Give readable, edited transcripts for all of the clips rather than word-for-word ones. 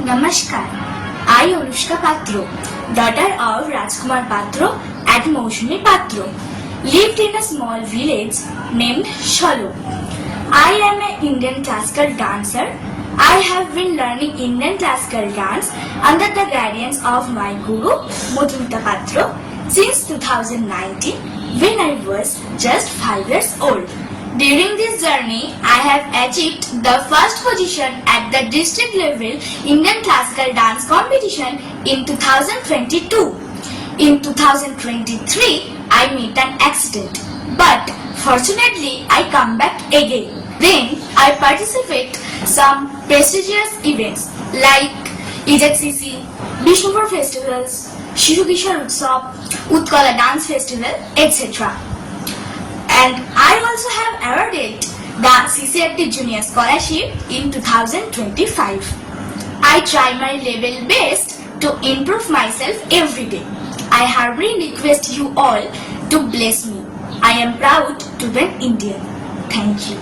Namaskar. I, Anushka Patro, daughter of Rajkumar Patro and Moushumi Patro, lived in a small village named Shalo. I am an Indian classical dancer. I have been learning Indian classical dance under the guidance of my guru, Madhumita Patro, since 2019 when I was just 5 years old. During this journey, I have achieved the first position at the district level Indian classical dance competition in 2022. In 2023, I met an accident, but fortunately I come back again. Then I participate some prestigious events like EJCC, Bishnupur festivals, Shirukishar Utsav, Utkala Dance Festival, etc. And I also have awarded the CCFD Junior Scholarship in 2025. I try my level best to improve myself every day. I humbly request you all to bless me. I am proud to be an Indian. Thank you.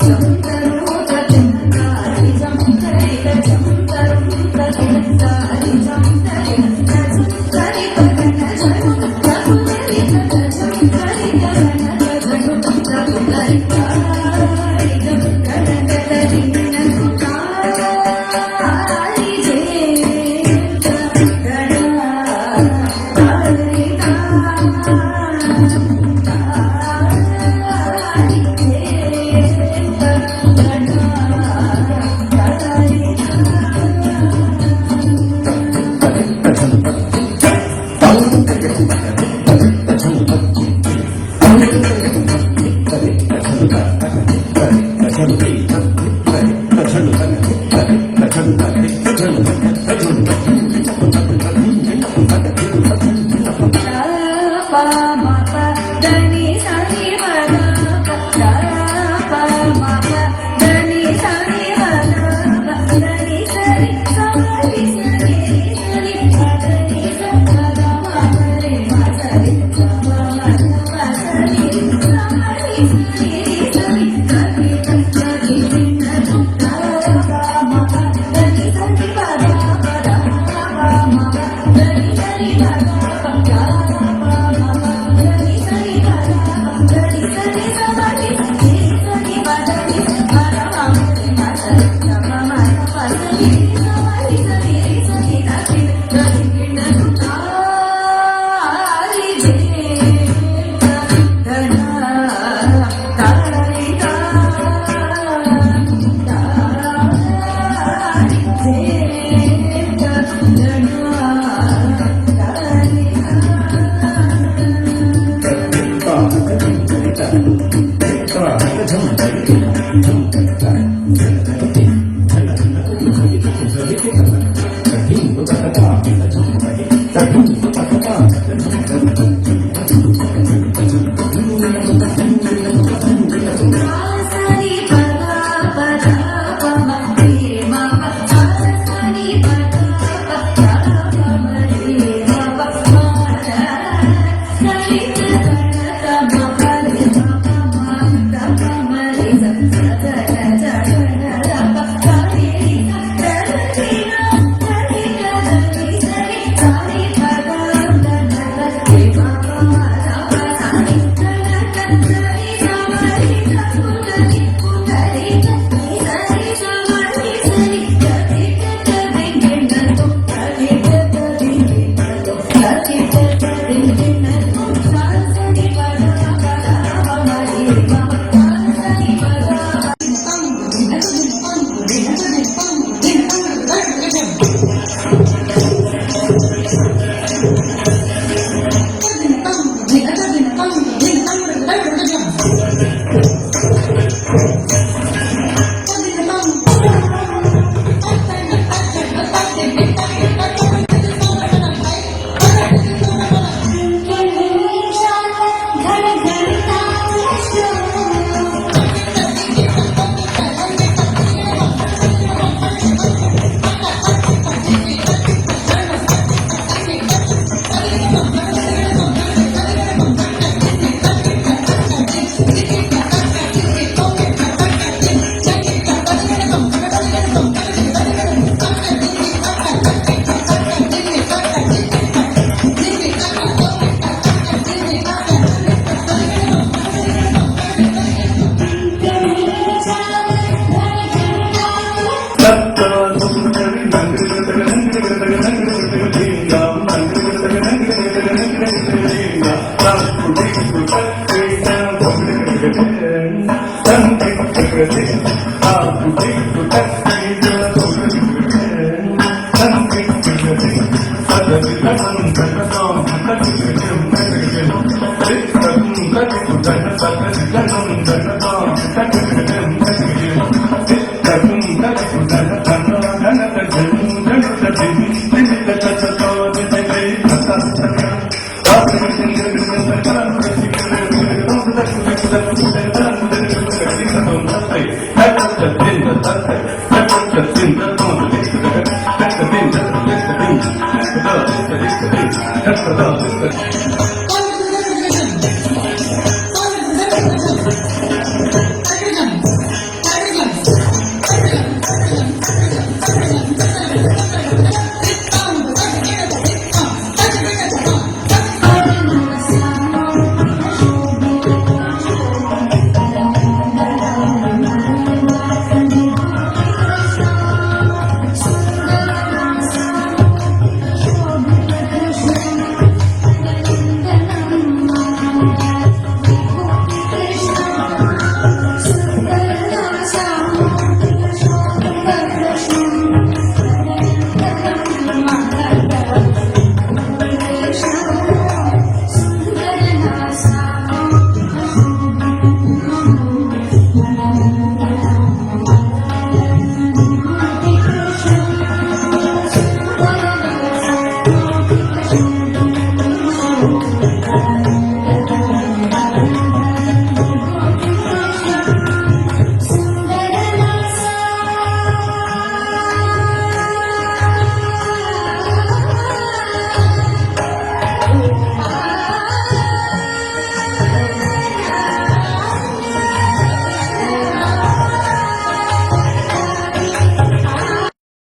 Jump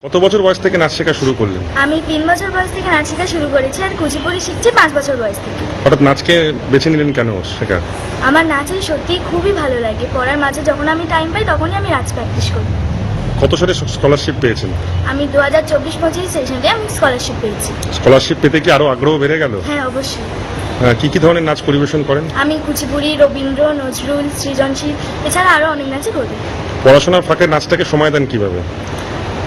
কত বছর বয়স থেকে নাচ শেখা শুরু করলেন? আমি 3 বছর বয়স থেকে নাচ শেখা শুরু করেছি আর কুচিপুড়ি শিখছি 5 বছর বয়স থেকে। হঠাৎ নাচকে বেছে নিলেন কেন শেখার? আমার নাচে সত্যি খুবই ভালো লাগে। পড়ার মাঝে যখন আমি টাইম পাই তখনই আমি নাচ প্র্যাকটিস করি। কত সালে স্কলারশিপ পেয়েছেন? আমি 2024-25 সেশনে আমি স্কলারশিপ পেয়েছি। স্কলারশিপ পেতে কি আরো আগ্রহ বেড়ে গেল? হ্যাঁ, অবশ্যই। কি কি ধরনের নাচ পরিবেশন করেন? আমি কুচিপুড়ি, রবীন্দ্র, নজরুল, সৃজনশীল এছাড়া আরো অনেক নাচই করি। পড়াশোনার ফাঁকে নাচটাকে সময় দেন কিভাবে?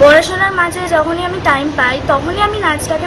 পড়াশোনার মাঝে যখনই আমি টাইম পাই তখনই আমি নাচটাকে